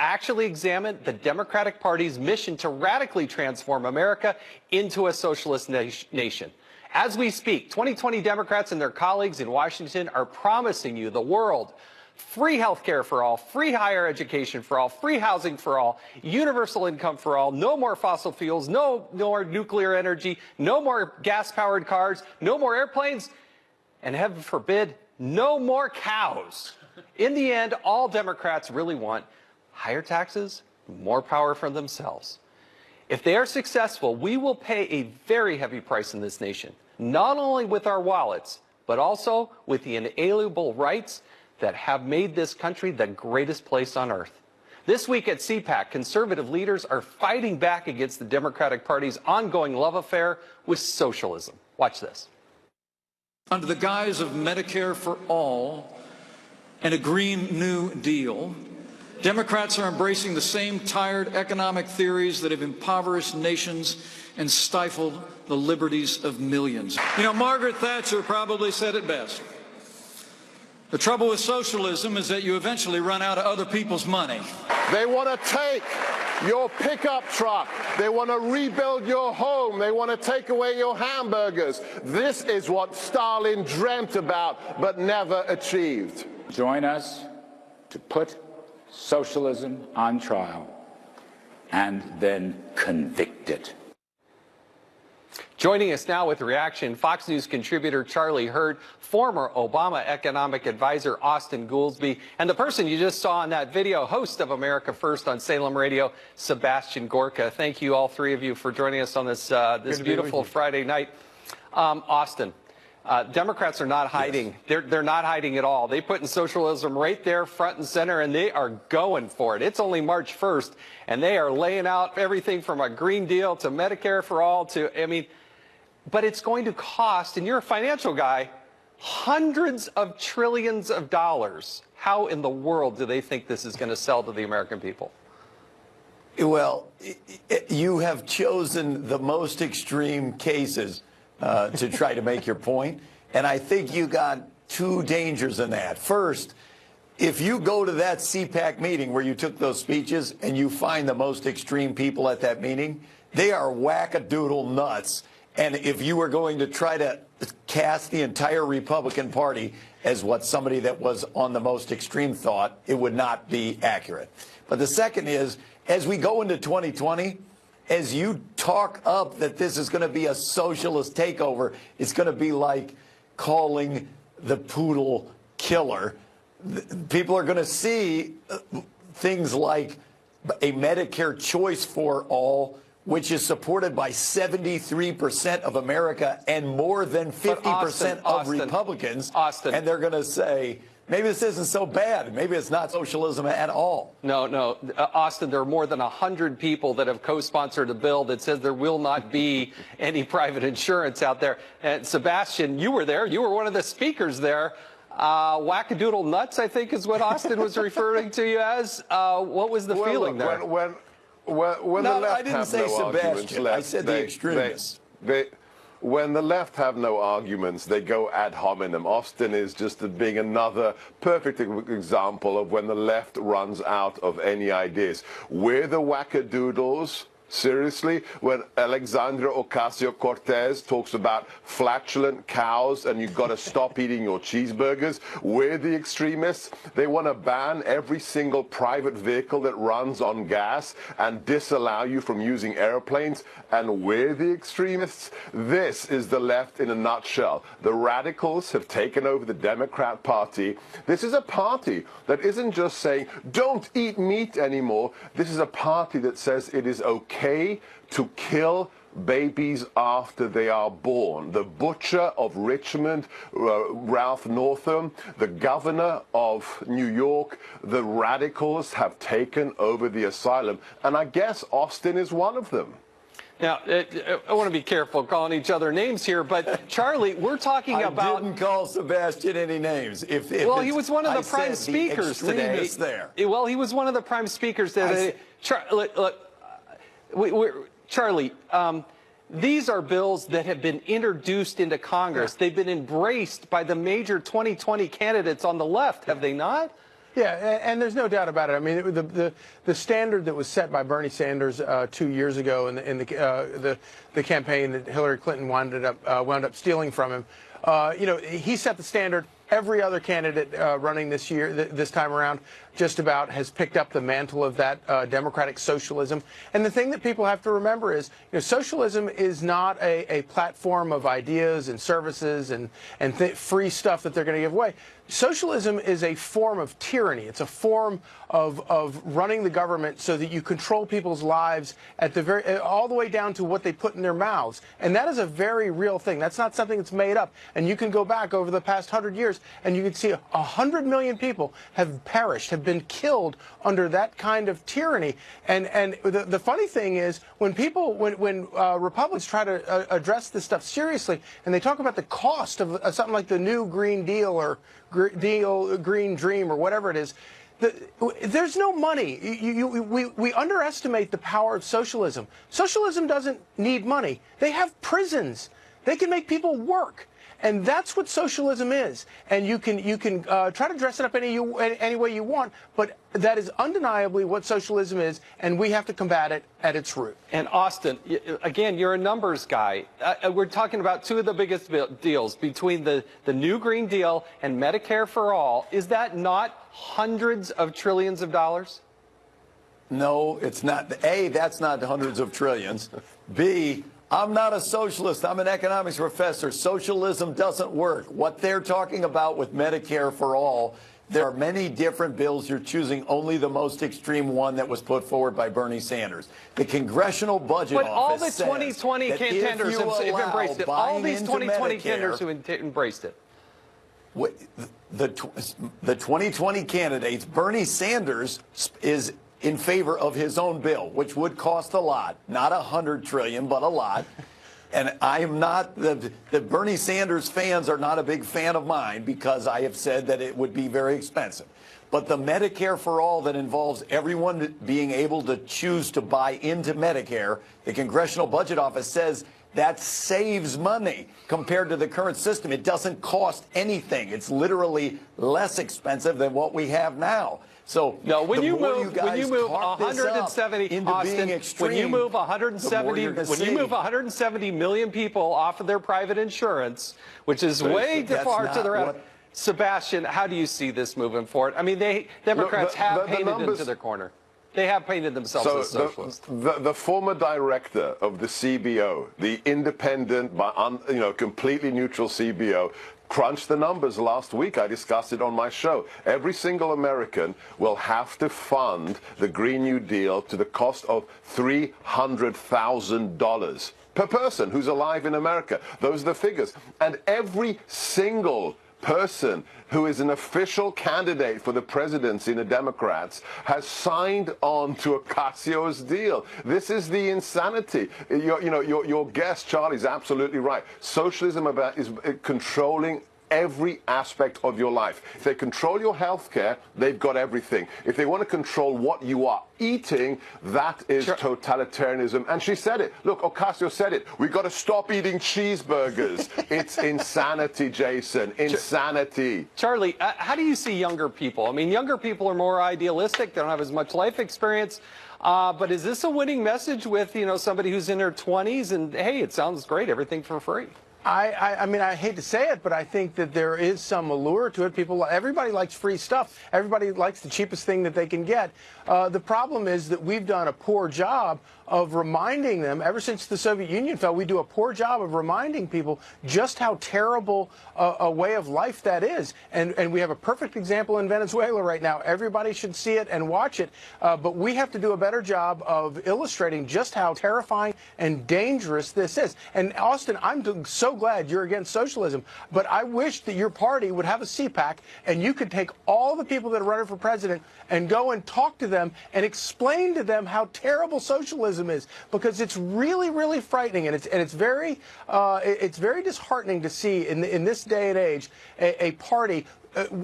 actually examine the Democratic Party's mission to radically transform America into a socialist nation. As we speak, 2020 Democrats and their colleagues in Washington are promising you the world. Free health care for all, free higher education for all, free housing for all, universal income for all, no more fossil fuels, no more nuclear energy, no more gas-powered cars, no more airplanes, and heaven forbid, no more cows. In the end, all Democrats really want higher taxes, more power for themselves. If they are successful, we will pay a very heavy price in this nation, not only with our wallets, but also with the inalienable rights that have made this country the greatest place on earth. This week at CPAC, conservative leaders are fighting back against the Democratic Party's ongoing love affair with socialism. Watch this. Under the guise of Medicare for all and a Green New Deal, Democrats are embracing the same tired economic theories that have impoverished nations and stifled the liberties of millions. You know, Margaret Thatcher probably said it best. The trouble with socialism is that you eventually run out of other people's money. They want to take your pickup truck. They want to rebuild your home. They want to take away your hamburgers. This is what Stalin dreamt about but never achieved. Join us to put socialism on trial and then convict it. Joining us now with reaction, Fox News contributor Charlie Hurd, former Obama economic advisor Austin Goolsbee, and the person you just saw in that video, host of America First on Salem Radio, Sebastian Gorka. Thank you, all three of you, for joining us on this this beautiful Friday night. Austin, Democrats are not hiding. Yes. They're not hiding at all. They put in socialism right there front and center, and they are going for it. It's only March 1st, and they are laying out everything from a Green Deal to Medicare for all to, I mean, but it's going to cost, and you're a financial guy, hundreds of trillions of dollars. How in the world do they think this is going to sell to the American people? Well, you have chosen the most extreme cases to try to make your point, and I think you got two dangers in that. First, if you go to that CPAC meeting where you took those speeches and you find the most extreme people at that meeting, they are wackadoodle nuts. And if you were going to try to cast the entire Republican Party as what somebody that was on the most extreme thought, it would not be accurate. But the second is, as we go into 2020, as you talk up that this is going to be a socialist takeover, it's going to be like calling the poodle killer. People are going to see things like a Medicare choice for all, which is supported by 73% of America and more than 50% of Republicans. And they're going to say, maybe this isn't so bad. Maybe it's not socialism at all. No. Austin, there are more than 100 people that have co-sponsored a bill that says there will not be any private insurance out there. And Sebastian, you were there. You were one of the speakers there. Wackadoodle nuts, I think, is what Austin was referring to you as. What was the feeling there? When the left I didn't say Sebastian. I said the extremists. When the left have no arguments, they go ad hominem. Austin is just being another perfect example of when the left runs out of any ideas. We're the wackadoodles. Seriously, when Alexandria Ocasio-Cortez talks about flatulent cows and you've got to stop eating your cheeseburgers, we're the extremists. They want to ban every single private vehicle that runs on gas and disallow you from using airplanes, and we're the extremists. This is the left in a nutshell. The radicals have taken over the Democrat Party. This is a party that isn't just saying, don't eat meat anymore. This is a party that says it is okay to kill babies after they are born. The butcher of Richmond, Ralph Northam, the governor of New York, the radicals have taken over the asylum. And I guess Austin is one of them. Now, I want to be careful calling each other names here, but Charlie, we're talking about... I didn't call Sebastian any names. Well, he was one of the prime speakers today. Well, he was one of the prime speakers today. Charlie, these are bills that have been introduced into Congress. They've been embraced by the major 2020 candidates on the left, have they not? Yeah, and there's no doubt about it. I mean, the standard that was set by Bernie Sanders 2 years ago in the campaign that Hillary Clinton wound up stealing from him, he set the standard. Every other candidate running this time around, just about has picked up the mantle of that democratic socialism. And the thing that people have to remember is, socialism is not a platform of ideas and services and free stuff that they're going to give away. Socialism is a form of tyranny. It's a form of running the government so that you control people's lives at all the way down to what they put in their mouths. And that is a very real thing. That's not something that's made up. And you can go back over the past 100 years and you can see 100 million people have perished, have been killed under that kind of tyranny. And the funny thing is, when Republicans try to address this stuff seriously, and they talk about the cost of something like the new Green Deal or Green Dream or whatever it is, there's no money. We underestimate the power of socialism. Socialism doesn't need money. They have prisons. They can make people work. And that's what socialism is. And you can try to dress it up any way you want, but that is undeniably what socialism is, and we have to combat it at its root. And Austin, again, you're a numbers guy. We're talking about two of the biggest deals between the new Green Deal and Medicare for All. Is that not hundreds of trillions of dollars? No, it's not. A, that's not hundreds of trillions. B, I'm not a socialist. I'm an economics professor. Socialism doesn't work. What they're talking about with Medicare for All, there are many different bills. You're choosing only the most extreme one that was put forward by Bernie Sanders. The Congressional Budget Office But all the says 2020 contenders have embraced it. All these 2020 contenders who embraced it. The 2020 candidates, Bernie Sanders is in favor of his own bill, which would cost a lot, not $100 trillion, but a lot. And I am not, the Bernie Sanders fans are not a big fan of mine because I have said that it would be very expensive. But the Medicare for All that involves everyone being able to choose to buy into Medicare, the Congressional Budget Office says that saves money compared to the current system. It doesn't cost anything. It's literally less expensive than what we have now. So no, when you move 170, Austin, when you move 170 million people off of their private insurance, which is way too far to the right. Sebastian, how do you see this moving forward? I mean, Democrats have painted into their corner. They have painted themselves as socialists. The former director of the CBO, the independent, completely neutral CBO, crunched the numbers last week. I discussed it on my show. Every single American will have to fund the Green New Deal to the cost of $300,000 per person who's alive in America. Those are the figures. And every single person who is an official candidate for the presidency in the Democrats has signed on to Ocasio's deal. This is the insanity. Your guest, Charlie, is absolutely right. Socialism is controlling every aspect of your life. If they control your health care, they've got everything. If they want to control what you are eating, that is totalitarianism. And she said it. Look, Ocasio said it. We've got to stop eating cheeseburgers. It's insanity, Jason. Insanity. Charlie, how do you see younger people? I mean, younger people are more idealistic. They don't have as much life experience. But is this a winning message with, somebody who's in their 20s and, hey, it sounds great, everything for free? I mean, I hate to say it, but I think that there is some allure to it. Everybody likes free stuff. Everybody likes the cheapest thing that they can get. The problem is that we've done a poor job of reminding them. Ever since the Soviet Union fell, we do a poor job of reminding people just how terrible a way of life that is. And we have a perfect example in Venezuela right now. Everybody should see it and watch it. But we have to do a better job of illustrating just how terrifying and dangerous this is. And Austin, I'm so glad you're against socialism, but I wish that your party would have a CPAC and you could take all the people that are running for president and go and talk to them and explain to them how terrible socialism is, because it's really, really frightening, and it's very disheartening to see in this day and age a party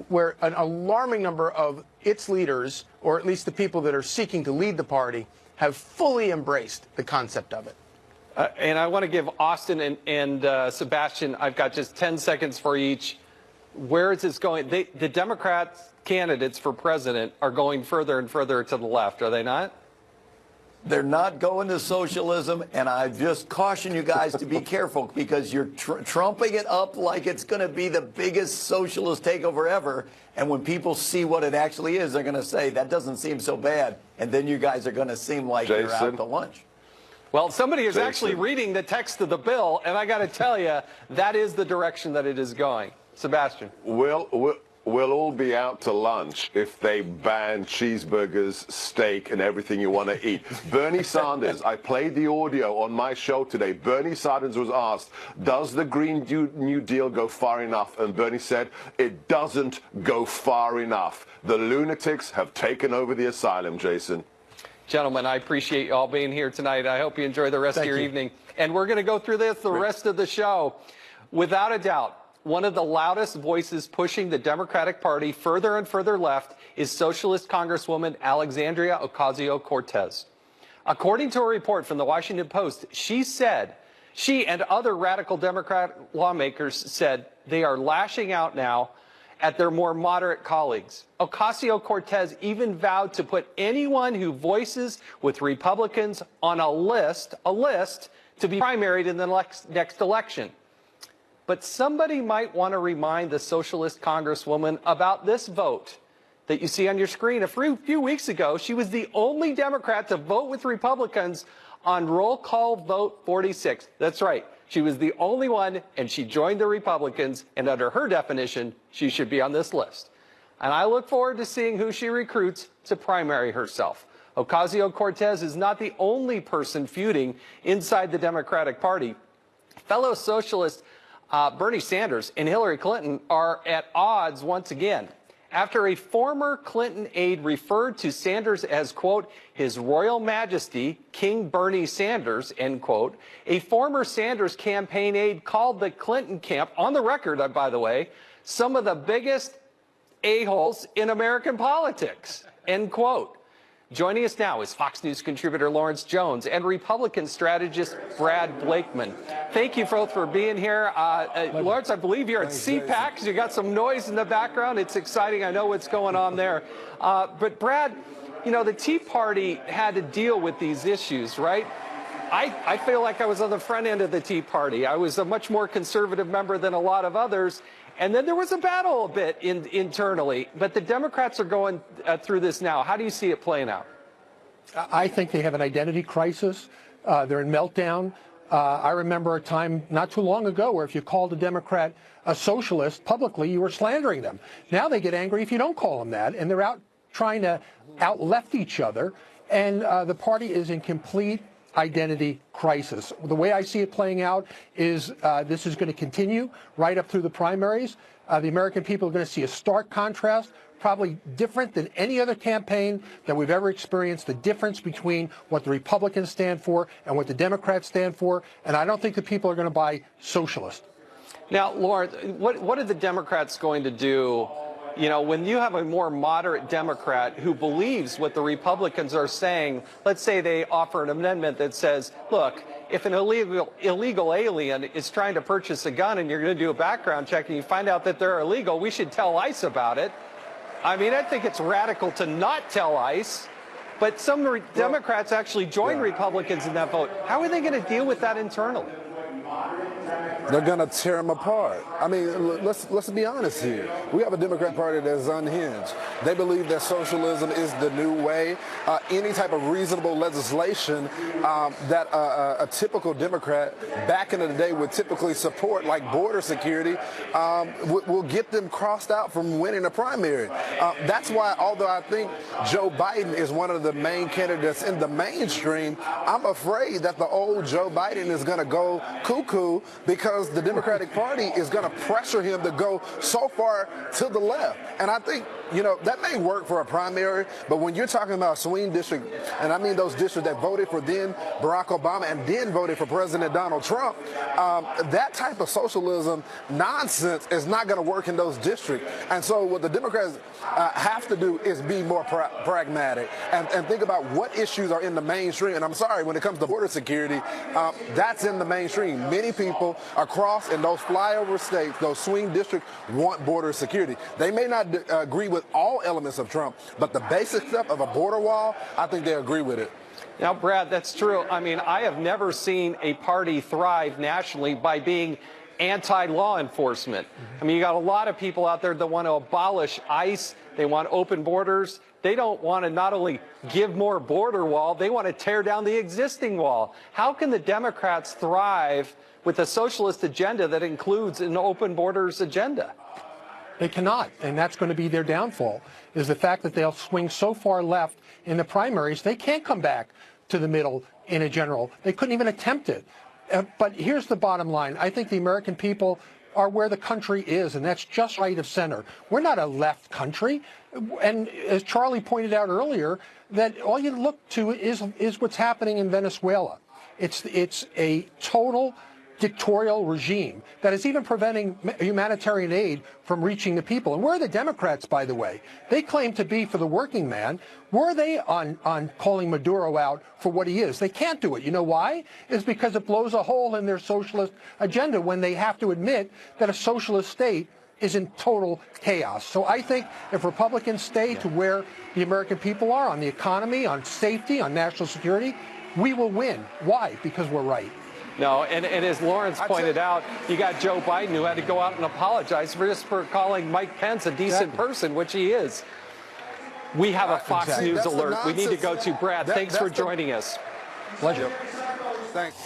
where an alarming number of its leaders, or at least the people that are seeking to lead the party, have fully embraced the concept of it. And I want to give Austin and Sebastian, I've got just 10 seconds for each. Where is this going? The Democrats candidates for president are going further and further to the left, are they not? They're not going to socialism, and I just caution you guys to be careful because you're trumping it up like it's going to be the biggest socialist takeover ever. And when people see what it actually is, they're going to say, that doesn't seem so bad. And then you guys are going to seem like you're out to lunch. Well, somebody is actually reading the text of the bill, and I got to tell you, that is the direction that it is going. Sebastian. We'll all be out to lunch if they ban cheeseburgers, steak, and everything you want to eat. Bernie Sanders, I played the audio on my show today. Bernie Sanders was asked, does the Green New Deal go far enough? And Bernie said, it doesn't go far enough. The lunatics have taken over the asylum, Jason. Gentlemen, I appreciate you all being here tonight. I hope you enjoy the rest of your evening. And we're going to go through this the rest of the show. Without a doubt, one of the loudest voices pushing the Democratic Party further and further left is Socialist Congresswoman Alexandria Ocasio-Cortez. According to a report from the Washington Post, she and other radical Democrat lawmakers said they are lashing out now at their more moderate colleagues. Ocasio-Cortez even vowed to put anyone who voices with Republicans on a list to be primaried in the next election. But somebody might want to remind the Socialist Congresswoman about this vote that you see on your screen. A few weeks ago, she was the only Democrat to vote with Republicans on roll call vote 46. That's right. She was the only one, and she joined the Republicans, and under her definition, she should be on this list. And I look forward to seeing who she recruits to primary herself. Ocasio-Cortez is not the only person feuding inside the Democratic Party. Fellow socialists Bernie Sanders and Hillary Clinton are at odds once again. After a former Clinton aide referred to Sanders as, quote, His Royal Majesty, King Bernie Sanders, end quote, a former Sanders campaign aide called the Clinton camp, on the record, by the way, some of the biggest a-holes in American politics, end quote. Joining us now is Fox News contributor Lawrence Jones and Republican strategist Brad Blakeman. Thank you both for being here. Lawrence, I believe you're at CPAC because you got some noise in the background. It's exciting. I know what's going on there. But Brad, you know, the Tea Party had to deal with these issues, right? I feel like I was on the front end of the Tea Party. I was a much more conservative member than a lot of others. And then there was a battle a bit internally, but the Democrats are going through this now. How do you see it playing out? I think they have an identity crisis. They're in meltdown. I remember a time not too long ago where if you called a Democrat a socialist publicly, you were slandering them. Now they get angry if you don't call them that, and they're out trying to out-left each other, and the party is in complete identity crisis. The way I see it playing out is this is going to continue right up through the primaries. The American people are going to see a stark contrast, probably different than any other campaign that we've ever experienced, the difference between what the Republicans stand for and what the Democrats stand for. And I don't think the people are going to buy socialist. Now, Lawrence, what are the Democrats going to do? You know, when you have a more moderate Democrat who believes what the Republicans are saying, let's say they offer an amendment that says, look, if an illegal alien is trying to purchase a gun and you're going to do a background check and you find out that they're illegal, we should tell ICE about it. I mean, I think it's radical to not tell ICE, but some Democrats actually join Republicans in that vote. How are they going to deal with that internally? They're going to tear them apart. I mean, let's be honest here. We have a Democrat Party that's unhinged. They believe that socialism is the new way. Any type of reasonable legislation that a typical Democrat back in the day would typically support, like border security, will get them crossed out from winning a primary. That's why, although I think Joe Biden is one of the main candidates in the mainstream, I'm afraid that the old Joe Biden is going to go cuckoo because the Democratic Party is going to pressure him to go so far to the left. And I think, you know, that may work for a primary, but when you're talking about swing district, and I mean those districts that voted for then Barack Obama and then voted for President Donald Trump, that type of socialism nonsense is not going to work in those districts. And so what the Democrats have to do is be more pragmatic and think about what issues are in the mainstream. And I'm sorry, when it comes to border security, that's in the mainstream. Many people across in those flyover states, those swing districts, want border security. They may not agree with with all elements of Trump, but the basic stuff of a border wall, I think they agree with it. Now, Brad, that's true. I mean, I have never seen a party thrive nationally by being anti-law enforcement. I mean, you got a lot of people out there that want to abolish ICE. They want open borders. They don't want to not only give more border wall, they want to tear down the existing wall. How can the Democrats thrive with a socialist agenda that includes an open borders agenda? They cannot, and that's going to be their downfall, is the fact that they'll swing so far left in the primaries, they can't come back to the middle in a general. They couldn't even attempt it. But here's the bottom line. I think the American people are where the country is, and that's just right of center. We're not a left country. And as Charlie pointed out earlier, that all you look to is what's happening in Venezuela. It's a total dictatorial regime that is even preventing humanitarian aid from reaching the people. And where are the Democrats, by the way? They claim to be for the working man. Where are they on calling Maduro out for what he is? They can't do it. You know why? It's because it blows a hole in their socialist agenda when they have to admit that a socialist state is in total chaos. So I think if Republicans stay to where the American people are on the economy, on safety, on national security, we will win. Why? Because we're right. No, and as Lawrence pointed out, you got Joe Biden who had to go out and apologize for calling Mike Pence a decent person, which he is. We have a Fox News alert we need to go to. Brad, thanks for joining us. Pleasure. Thanks.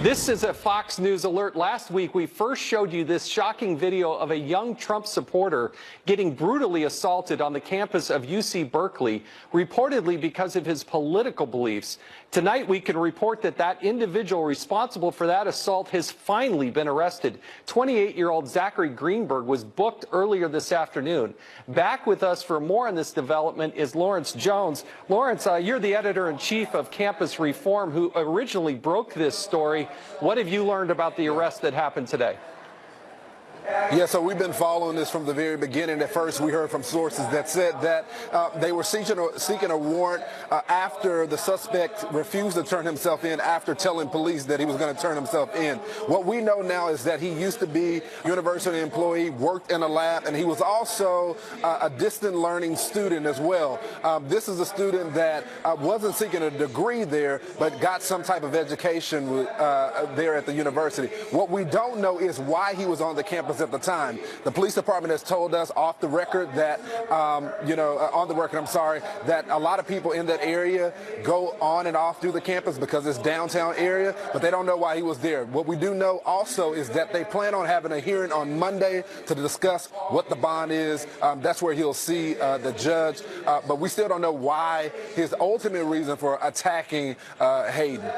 This is a Fox News alert. Last week, we first showed you this shocking video of a young Trump supporter getting brutally assaulted on the campus of UC Berkeley, reportedly because of his political beliefs. Tonight, we can report that that individual responsible for that assault has finally been arrested. 28-year-old Zachary Greenberg was booked earlier this afternoon. Back with us for more on this development is Lawrence Jones. Lawrence, you're the editor-in-chief of Campus Reform, who originally broke this story. What have you learned about the arrest that happened today? Yeah, so we've been following this from the very beginning. At first, we heard from sources that said that they were seeking a warrant after the suspect refused to turn himself in after telling police that he was going to turn himself in. What we know now is that he used to be a university employee, worked in a lab, and he was also a distant learning student as well. This is a student that wasn't seeking a degree there, but got some type of education there at the university. What we don't know is why he was on the campus at the time. The police department has told us off the record that, on the record, I'm sorry, that a lot of people in that area go on and off through the campus because it's downtown area, but they don't know why he was there. What we do know also is that they plan on having a hearing on Monday to discuss what the bond is. That's where he'll see the judge, but we still don't know why his ultimate reason for attacking Hayden.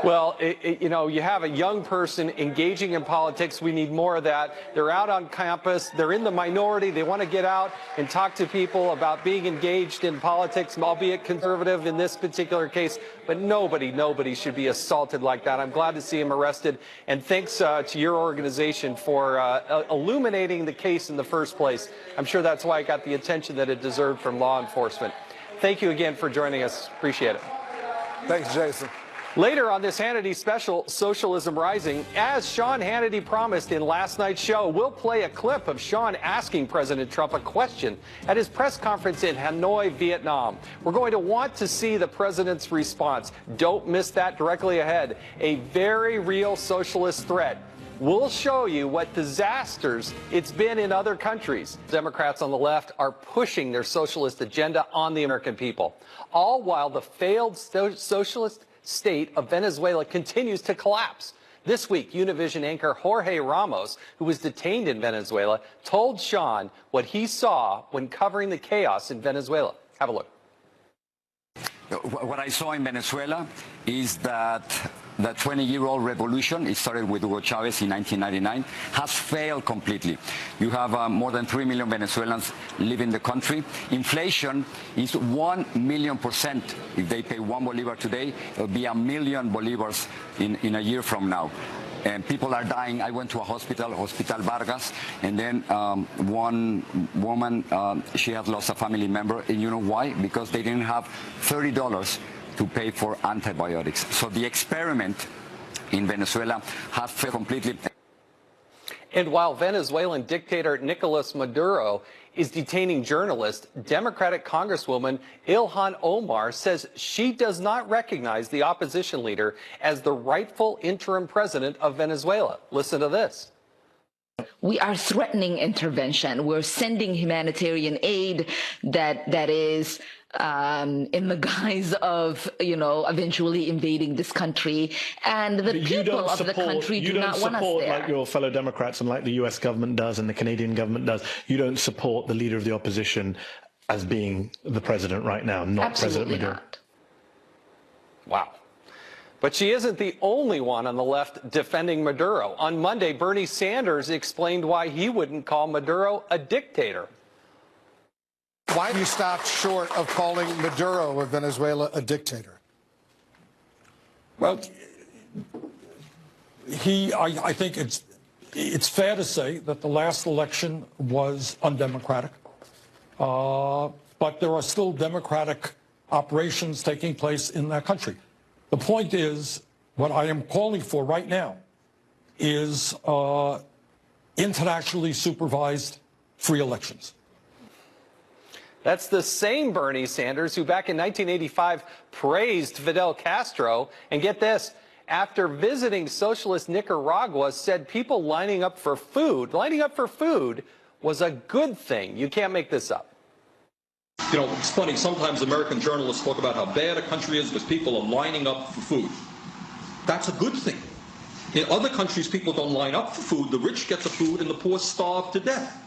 Well, you have a young person engaging in politics. We need more of that. They're out on campus. They're in the minority. They want to get out and talk to people about being engaged in politics, albeit conservative in this particular case. But nobody should be assaulted like that. I'm glad to see him arrested. And thanks to your organization for illuminating the case in the first place. I'm sure that's why it got the attention that it deserved from law enforcement. Thank you again for joining us. Appreciate it. Thanks, Jason. Later on this Hannity special, Socialism Rising, as Sean Hannity promised in last night's show, we'll play a clip of Sean asking President Trump a question at his press conference in Hanoi, Vietnam. We're going to want to see the president's response. Don't miss that directly ahead. A very real socialist threat. We'll show you what disasters it's been in other countries. Democrats on the left are pushing their socialist agenda on the American people, all while the failed socialist state of Venezuela continues to collapse. This week, Univision anchor Jorge Ramos, who was detained in Venezuela, told Sean what he saw when covering the chaos in Venezuela. Have a look. What I saw in Venezuela is that the 20-year-old revolution, it started with Hugo Chavez in 1999, has failed completely. You have more than 3 million Venezuelans living in the country. Inflation is 1,000,000%. If they pay 1 bolivar today, it will be 1,000,000 bolivars in a year from now. And people are dying. I went to a hospital, Hospital Vargas, and then one woman, she had lost a family member. And you know why? Because they didn't have $30 to pay for antibiotics. So the experiment in Venezuela has failed completely. And while Venezuelan dictator Nicolas Maduro is detaining journalists, Democratic Congresswoman Ilhan Omar says she does not recognize the opposition leader as the rightful interim president of Venezuela. Listen to this. We are threatening intervention. We're sending humanitarian aid that is in the guise of, eventually invading this country. And the people of the country do not want us there. Like your fellow Democrats and like the U.S. government does and the Canadian government does, you don't support the leader of the opposition as being the president right now, not Absolutely President Maduro. not. Wow. But she isn't the only one on the left defending Maduro. On Monday, Bernie Sanders explained why he wouldn't call Maduro a dictator. Why have you stopped short of calling Maduro of Venezuela a dictator? Well, I think it's fair to say that the last election was undemocratic, but there are still democratic operations taking place in that country. The point is, what I am calling for right now is internationally supervised free elections. That's the same Bernie Sanders who back in 1985 praised Fidel Castro. And get this, after visiting socialist Nicaragua, said people lining up for food was a good thing. You can't make this up. You know, it's funny, sometimes American journalists talk about how bad a country is because people are lining up for food. That's a good thing. In other countries, people don't line up for food. The rich get the food and the poor starve to death.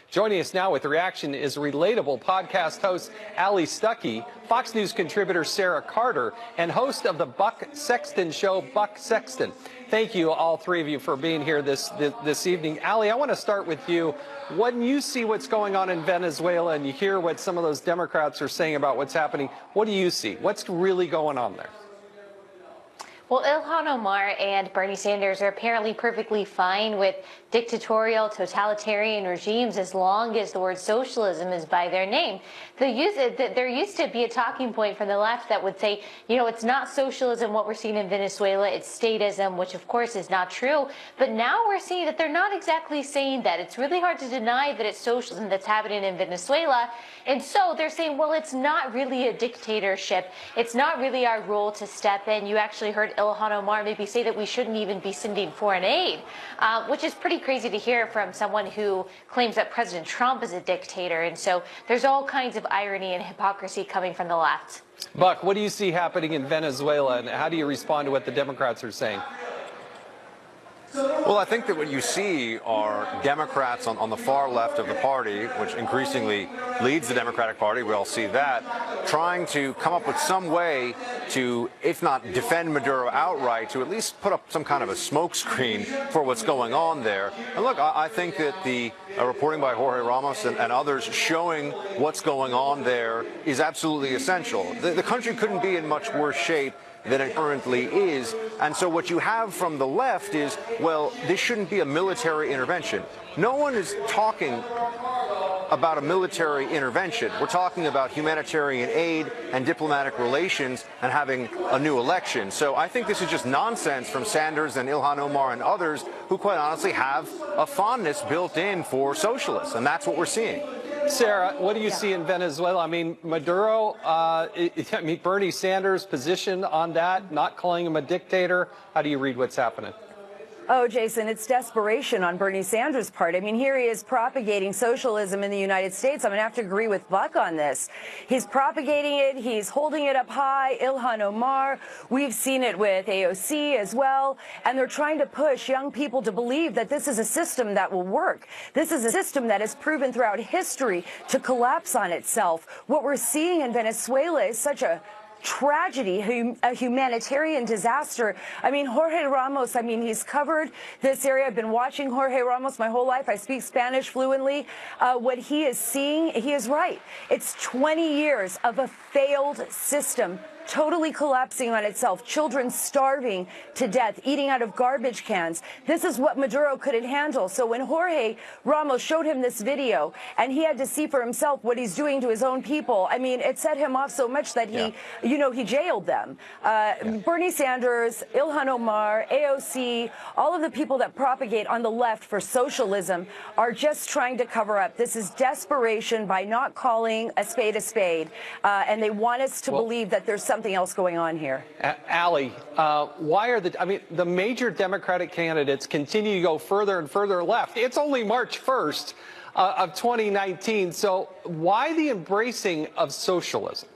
Joining us now with reaction is Relatable podcast host Ali Stuckey, Fox News contributor Sarah Carter, and host of the Buck Sexton Show, Buck Sexton. Thank you, all three of you, for being here this evening. Ali, I want to start with you. When you see what's going on in Venezuela and you hear what some of those Democrats are saying about what's happening, what do you see? What's really going on there? Well, Ilhan Omar and Bernie Sanders are apparently perfectly fine with dictatorial, totalitarian regimes as long as the word socialism is by their name. There used to be a talking point from the left that would say, you know, it's not socialism what we're seeing in Venezuela, it's statism, which of course is not true. But now we're seeing that they're not exactly saying that. It's really hard to deny that it's socialism that's happening in Venezuela. And so they're saying, well, it's not really a dictatorship. It's not really our role to step in. You actually heard Ilhan Omar maybe say that we shouldn't even be sending foreign aid, which is pretty crazy to hear from someone who claims that President Trump is a dictator. And so there's all kinds of irony and hypocrisy coming from the left. Buck, what do you see happening in Venezuela, and how do you respond to what the Democrats are saying? Well, I think that what you see are Democrats on the far left of the party, which increasingly leads the Democratic Party, we all see that, trying to come up with some way to, if not defend Maduro outright, to at least put up some kind of a smokescreen for what's going on there. And look, I think that the reporting by Jorge Ramos and others showing what's going on there is absolutely essential. The country couldn't be in much worse shape than it currently is. And so what you have from the left is, well, this shouldn't be a military intervention. No one is talking about a military intervention. We're talking about humanitarian aid and diplomatic relations and having a new election. So I think this is just nonsense from Sanders and Ilhan Omar and others who quite honestly have a fondness built in for socialists. And that's what we're seeing. Sarah, what do you see in Venezuela? I mean, Maduro, Bernie Sanders' position on that, not calling him a dictator. How do you read what's happening? Oh, Jason, it's desperation on Bernie Sanders' part. I mean, here he is propagating socialism in the United States. I'm going to have to agree with Buck on this. He's propagating it. He's holding it up high. Ilhan Omar. We've seen it with AOC as well. And they're trying to push young people to believe that this is a system that will work. This is a system that has proven throughout history to collapse on itself. What we're seeing in Venezuela is such a tragedy, a humanitarian disaster. I mean, Jorge Ramos, I mean, he's covered this area. I've been watching Jorge Ramos my whole life. I speak Spanish fluently. What he is seeing, he is right. It's 20 years of a failed system totally collapsing on itself, children starving to death, eating out of garbage cans. This is what Maduro couldn't handle. So when Jorge Ramos showed him this video and he had to see for himself what he's doing to his own people, I mean, it set him off so much that he, you know, he jailed them. Bernie Sanders, Ilhan Omar, AOC, all of the people that propagate on the left for socialism are just trying to cover up. This is desperation by not calling a spade, and they want us to believe that there's something else going on here. Allie, why are the major Democratic candidates continue to go further and further left? It's only March 1st of 2019, so why the embracing of socialism?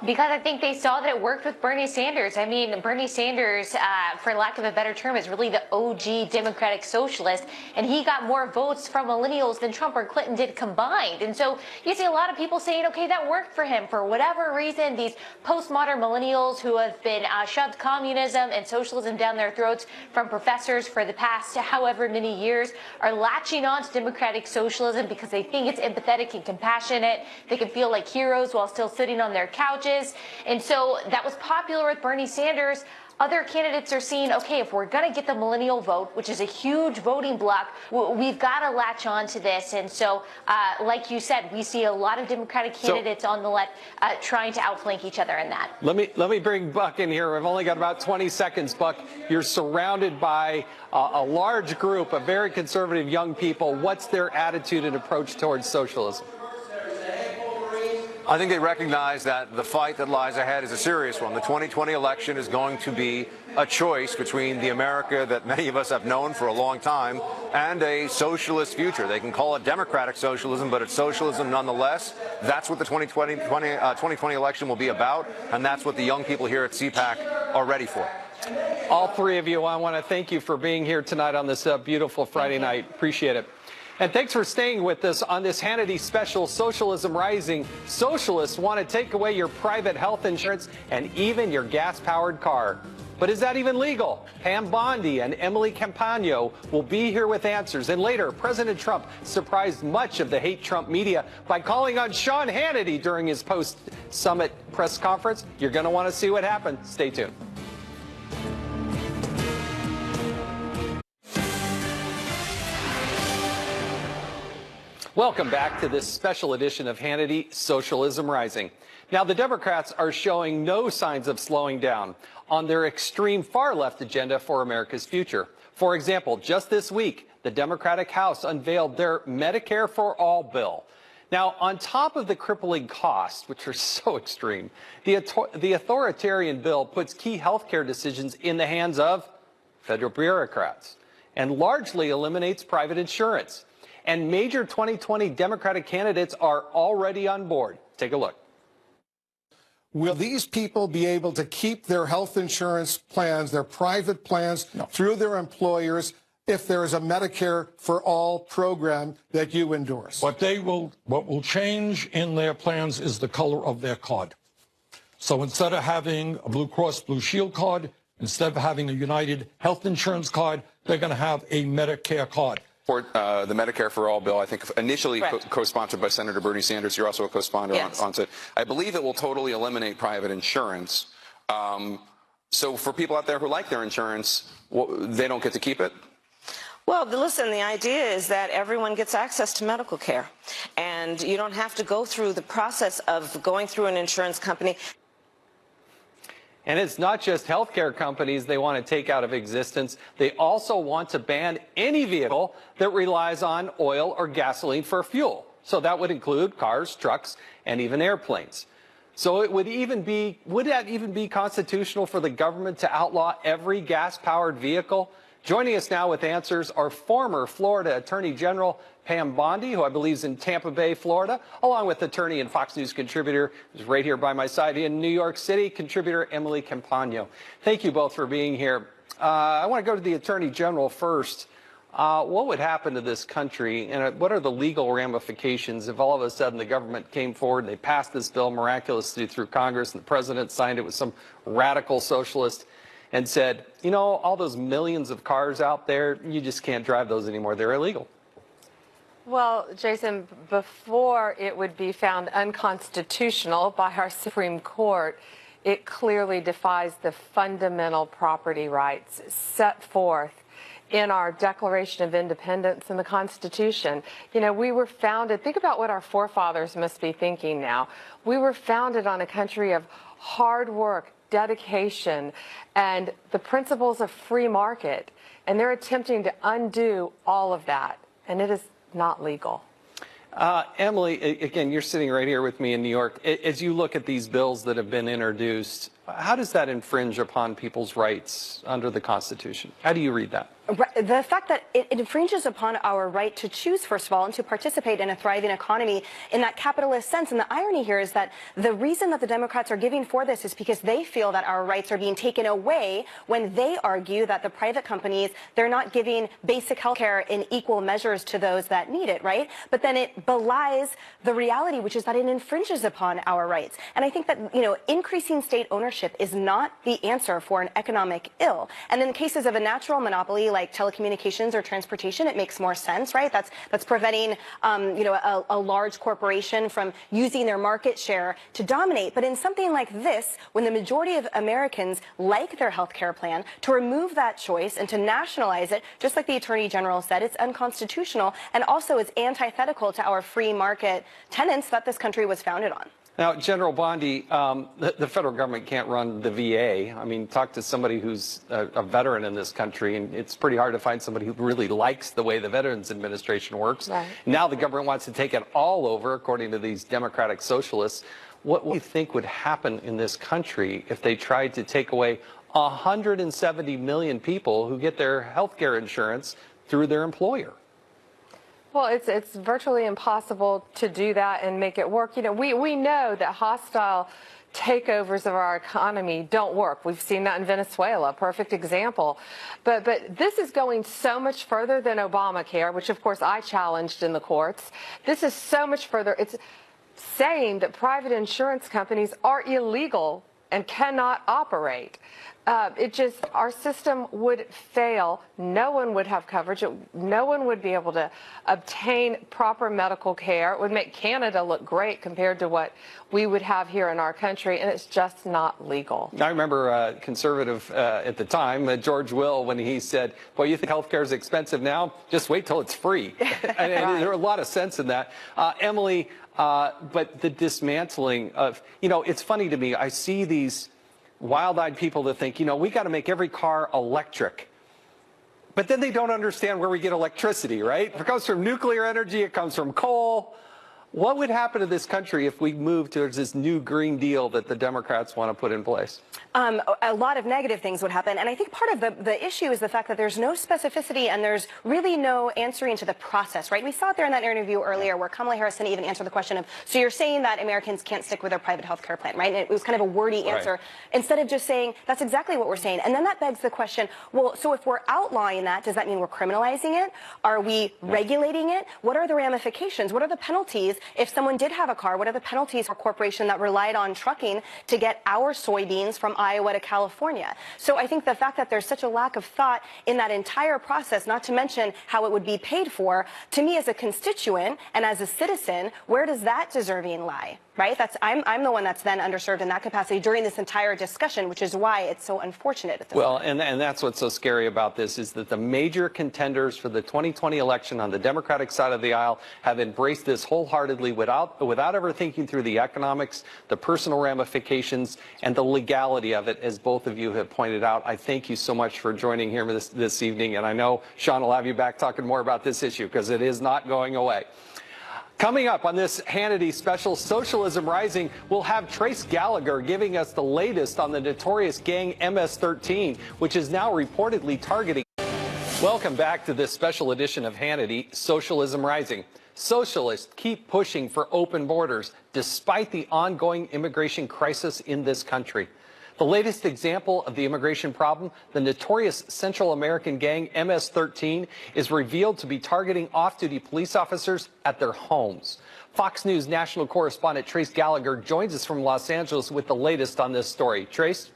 Because I think they saw that it worked with Bernie Sanders. I mean, Bernie Sanders, for lack of a better term, is really the OG Democratic socialist, and he got more votes from millennials than Trump or Clinton did combined. And so you see a lot of people saying, okay, that worked for him. For whatever reason, these postmodern millennials who have been shoved communism and socialism down their throats from professors for the past however many years are latching on to democratic socialism because they think it's empathetic and compassionate. They can feel like heroes while still sitting on their couches. And so that was popular with Bernie Sanders. Other candidates are seeing, okay, if we're going to get the millennial vote, which is a huge voting bloc, we've got to latch on to this. And so, like you said, we see a lot of Democratic candidates on the left trying to outflank each other in that. Let me bring Buck in here. I've only got about 20 seconds, Buck. You're surrounded by a large group of very conservative young people. What's their attitude and approach towards socialism? I think they recognize that the fight that lies ahead is a serious one. The 2020 election is going to be a choice between the America that many of us have known for a long time and a socialist future. They can call it democratic socialism, but it's socialism nonetheless. That's what the 2020 election will be about, and that's what the young people here at CPAC are ready for. All three of you, I want to thank you for being here tonight on this beautiful Friday night. Appreciate it. And thanks for staying with us on this Hannity special, Socialism Rising. Socialists want to take away your private health insurance and even your gas-powered car. But is that even legal? Pam Bondi and Emily Campagno will be here with answers. And later, President Trump surprised much of the hate Trump media by calling on Sean Hannity during his post-summit press conference. You're going to want to see what happened. Stay tuned. Welcome back to this special edition of Hannity, Socialism Rising. Now, the Democrats are showing no signs of slowing down on their extreme far-left agenda for America's future. For example, just this week, the Democratic House unveiled their Medicare for All bill. Now, on top of the crippling costs, which are so extreme, the authoritarian bill puts key health care decisions in the hands of federal bureaucrats and largely eliminates private insurance. And major 2020 Democratic candidates are already on board. Take a look. Will these people be able to keep their health insurance plans, their private plans, through their employers if there is a Medicare for All program that you endorse? What will change in their plans is the color of their card. So instead of having a Blue Cross Blue Shield card, instead of having a United Health Insurance card, they're going to have a Medicare card. For the Medicare for All bill, I think initially co-sponsored by Senator Bernie Sanders. You're also a co-sponsor on it. I believe it will totally eliminate private insurance. So for people out there who like their insurance, they don't get to keep it? Well, listen, the idea is that everyone gets access to medical care, and you don't have to go through the process of going through an insurance company. And it's not just healthcare companies they want to take out of existence. They also want to ban any vehicle that relies on oil or gasoline for fuel. So that would include cars, trucks, and even airplanes. So it would that even be constitutional for the government to outlaw every gas-powered vehicle? Joining us now with answers are former Florida Attorney General Pam Bondi, who I believe is in Tampa Bay, Florida, along with attorney and Fox News contributor, who's right here by my side in New York City, contributor Emily Campagno. Thank you both for being here. I want to go to the Attorney General first. What would happen to this country, and what are the legal ramifications if all of a sudden the government came forward and they passed this bill miraculously through Congress and the president signed it with some radical socialist and said, you know, all those millions of cars out there, you just can't drive those anymore. They're illegal. Well, Jason, before it would be found unconstitutional by our Supreme Court, it clearly defies the fundamental property rights set forth in our Declaration of Independence and the Constitution. You know, we were founded, think about what our forefathers must be thinking now. We were founded on a country of hard work, dedication, and the principles of free market. And they're attempting to undo all of that. And it is not legal. Emily, again, you're sitting right here with me in New York. As you look at these bills that have been introduced, how does that infringe upon people's rights under the Constitution? How do you read that? The fact that it infringes upon our right to choose, first of all, and to participate in a thriving economy in that capitalist sense. And the irony here is that the reason that the Democrats are giving for this is because they feel that our rights are being taken away when they argue that the private companies, they're not giving basic health care in equal measures to those that need it, right? But then it belies the reality, which is that it infringes upon our rights. And I think that, you know, increasing state ownership is not the answer for an economic ill. And in cases of a natural monopoly, like telecommunications or transportation, it makes more sense, right? That's preventing, you know, a large corporation from using their market share to dominate. But in something like this, when the majority of Americans like their health care plan, to remove that choice and to nationalize it, just like the Attorney General said, it's unconstitutional and also is antithetical to our free market tenets that this country was founded on. Now, General Bondi, the federal government can't run the VA. I mean, talk to somebody who's a veteran in this country, and it's pretty hard to find somebody who really likes the way the Veterans Administration works. Right. Now the government wants to take it all over, according to these Democratic socialists. What do you think would happen in this country if they tried to take away 170 million people who get their health care insurance through their employer? Well, it's virtually impossible to do that and make it work. You know, we know that hostile takeovers of our economy don't work. We've seen that in Venezuela, perfect example. But this is going so much further than Obamacare, which of course I challenged in the courts. This is so much further. It's saying that private insurance companies are illegal and cannot operate. Our system would fail. No one would have coverage. No one would be able to obtain proper medical care. It would make Canada look great compared to what we would have here in our country, and it's just not legal. I remember a conservative at the time, George Will, when he said, well, you think health care is expensive now? Just wait till it's free. And there was a lot of sense in that. Emily, but the dismantling of, you know, it's funny to me. I see these wild-eyed people that think, you know, we got to make every car electric. But then they don't understand where we get electricity, right? It comes from nuclear energy, it comes from coal. What would happen to this country if we moved towards this new Green Deal that the Democrats want to put in place? A lot of negative things would happen. And I think part of the issue is the fact that there's no specificity and there's really no answering to the process, right? We saw it there in that interview earlier where Kamala Harris didn't even answer the question of, so you're saying that Americans can't stick with their private health care plan, right? And it was kind of a wordy answer instead of just saying, that's exactly what we're saying. And then that begs the question, well, so if we're outlawing that, does that mean we're criminalizing it? Are we regulating it? What are the ramifications? What are the penalties if someone did have a car? What are the penalties for a corporation that relied on trucking to get our soybeans from Iowa to California? So I think the fact that there's such a lack of thought in that entire process, not to mention how it would be paid for, to me as a constituent and as a citizen, where does that deserving lie? Right? I'm the one that's then underserved in that capacity during this entire discussion, which is why it's so unfortunate at this point. And that's what's so scary about this is that the major contenders for the 2020 election on the Democratic side of the aisle have embraced this wholeheartedly without ever thinking through the economics, the personal ramifications, and the legality of it, as both of you have pointed out. I thank you so much for joining here this evening, and I know Sean will have you back talking more about this issue because it is not going away. Coming up on this Hannity special, Socialism Rising, we'll have Trace Gallagher giving us the latest on the notorious gang MS-13, which is now reportedly targeting. Welcome back to this special edition of Hannity, Socialism Rising. Socialists keep pushing for open borders despite the ongoing immigration crisis in this country. The latest example of the immigration problem, the notorious Central American gang MS-13, is revealed to be targeting off-duty police officers at their homes. Fox News national correspondent Trace Gallagher joins us from Los Angeles with the latest on this story. Trace?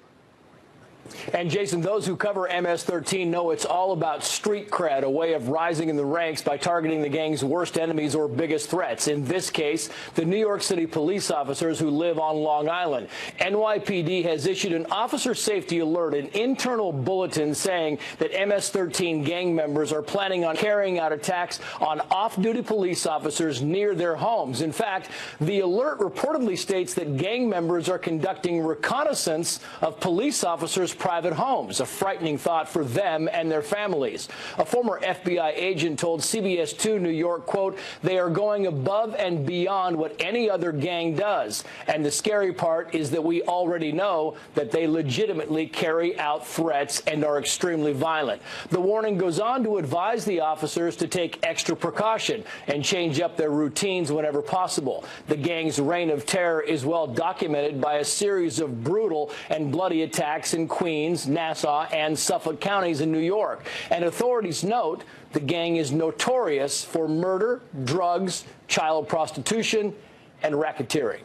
And Jason, those who cover MS-13 know it's all about street cred, a way of rising in the ranks by targeting the gang's worst enemies or biggest threats. In this case, the New York City police officers who live on Long Island. NYPD has issued an officer safety alert, an internal bulletin saying that MS-13 gang members are planning on carrying out attacks on off-duty police officers near their homes. In fact, the alert reportedly states that gang members are conducting reconnaissance of police officers' private homes, a frightening thought for them and their families. A former FBI agent told CBS 2 New York, quote, "They are going above and beyond what any other gang does. And the scary part is that we already know that they legitimately carry out threats and are extremely violent." The warning goes on to advise the officers to take extra precaution and change up their routines whenever possible. The gang's reign of terror is well documented by a series of brutal and bloody attacks in Queens, Nassau, and Suffolk counties in New York. And authorities note the gang is notorious for murder, drugs, child prostitution, and racketeering.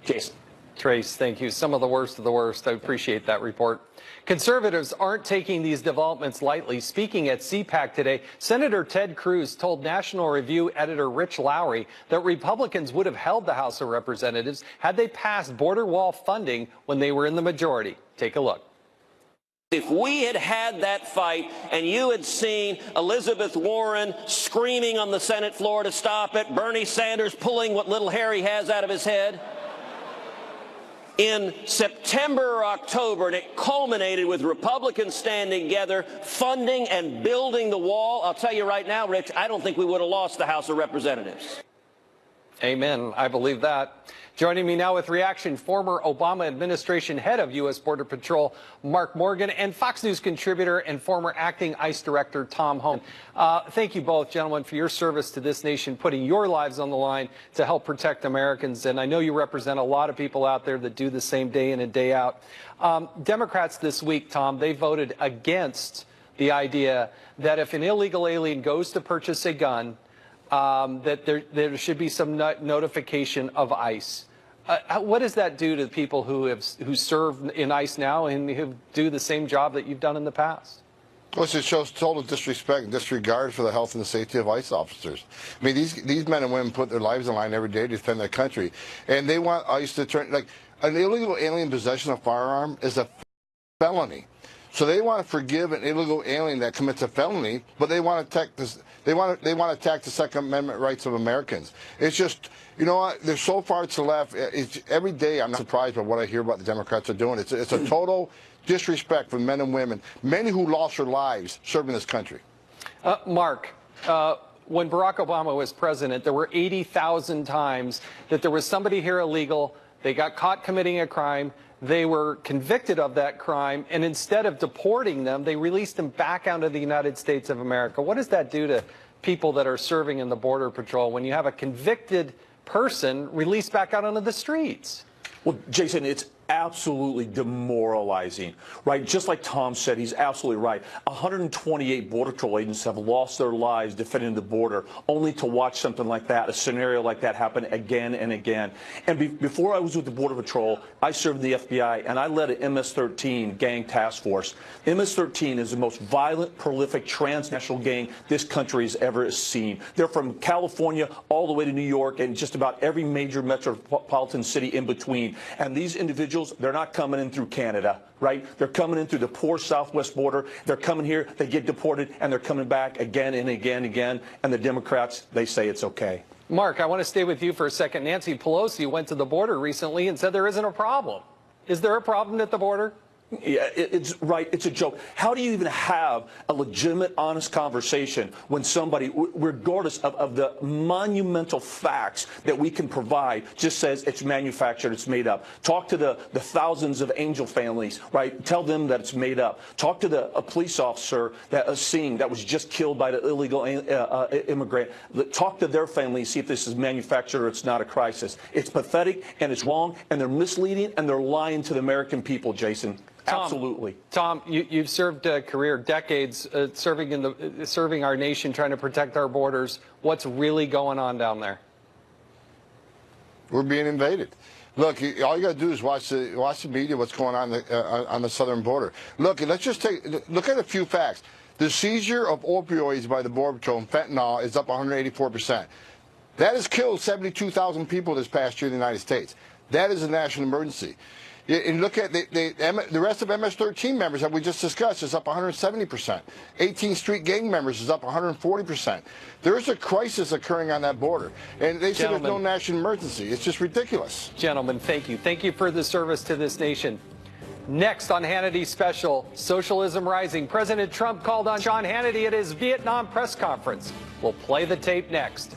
Jason. Trace, thank you. Some of the worst of the worst. I appreciate that report. Conservatives aren't taking these developments lightly. Speaking at CPAC today, Senator Ted Cruz told National Review editor Rich Lowry that Republicans would have held the House of Representatives had they passed border wall funding when they were in the majority. Take a look. If we had had that fight and you had seen Elizabeth Warren screaming on the Senate floor to stop it, Bernie Sanders pulling what little hair he has out of his head, in September or October, and it culminated with Republicans standing together, funding and building the wall, I'll tell you right now, Rich, I don't think we would have lost the House of Representatives. Amen. I believe that. Joining me now with reaction, former Obama administration head of U.S. Border Patrol, Mark Morgan, and Fox News contributor and former acting ICE director, Tom Homan. Thank you both, gentlemen, for your service to this nation, putting your lives on the line to help protect Americans. And I know you represent a lot of people out there that do the same day in and day out. Democrats this week, Tom, they voted against the idea that if an illegal alien goes to purchase a gun, that there should be some notification of ICE. What does that do to people who serve in ICE now and who do the same job that you've done in the past? Well, it shows total disrespect and disregard for the health and the safety of ICE officers. I mean, these men and women put their lives on the line every day to defend their country, and they want ICE to turn, like, an illegal alien possession of a firearm is a felony. So they want to forgive an illegal alien that commits a felony, but they want to attack this. They want to attack the Second Amendment rights of Americans. It's just, you know what? They're so far to the left. Every day, I'm not surprised by what I hear about the Democrats are doing. It's a total disrespect for men and women, many who lost their lives serving this country. Mark. When Barack Obama was president, there were 80,000 times that there was somebody here illegal, they got caught committing a crime, they were convicted of that crime, and instead of deporting them, they released them back out of the United States of America. What does that do to people that are serving in the Border Patrol when you have a convicted person released back out onto the streets? Well, Jason, it's absolutely demoralizing, right? Just like Tom said, he's absolutely right. 128 Border Patrol agents have lost their lives defending the border, only to watch something like that, a scenario like that happen again and again. And before I was with the Border Patrol, I served in the FBI, and I led an MS-13 gang task force. MS-13 is the most violent, prolific, transnational gang this country has ever seen. They're from California all the way to New York and just about every major metropolitan city in between. And these individuals, they're not coming in through Canada, right? They're coming in through the poor southwest border. They're coming here, they get deported, and they're coming back again and again and again. And the Democrats, they say it's okay. Mark, I want to stay with you for a second. Nancy Pelosi went to the border recently and said there isn't a problem. Is there a problem at the border? Yeah, it's right. It's a joke. How do you even have a legitimate, honest conversation when somebody, regardless of the monumental facts that we can provide, just says it's manufactured, it's made up? Talk to the thousands of angel families, right? Tell them that it's made up. Talk to a police officer that was just killed by the illegal immigrant. Talk to their families, see if this is manufactured or it's not a crisis. It's pathetic and it's wrong, and they're misleading and they're lying to the American people, Jason. Absolutely. Tom, you've served a career, decades, serving our nation, trying to protect our borders. What's really going on down there? We're being invaded. Look, all you got to do is watch the media, what's going on the southern border. Look, let's just look at a few facts. The seizure of opioids by the Border Patrol and fentanyl is up 184%. That has killed 72,000 people this past year in the United States. That is a national emergency. And look at the rest of MS-13 members that we just discussed is up 170%. 18th Street gang members is up 140%. There is a crisis occurring on that border. And they say there's no national emergency. It's just ridiculous. Gentlemen, thank you. Thank you for the service to this nation. Next on Hannity's special, Socialism Rising, President Trump called on Sean Hannity at his Vietnam press conference. We'll play the tape next.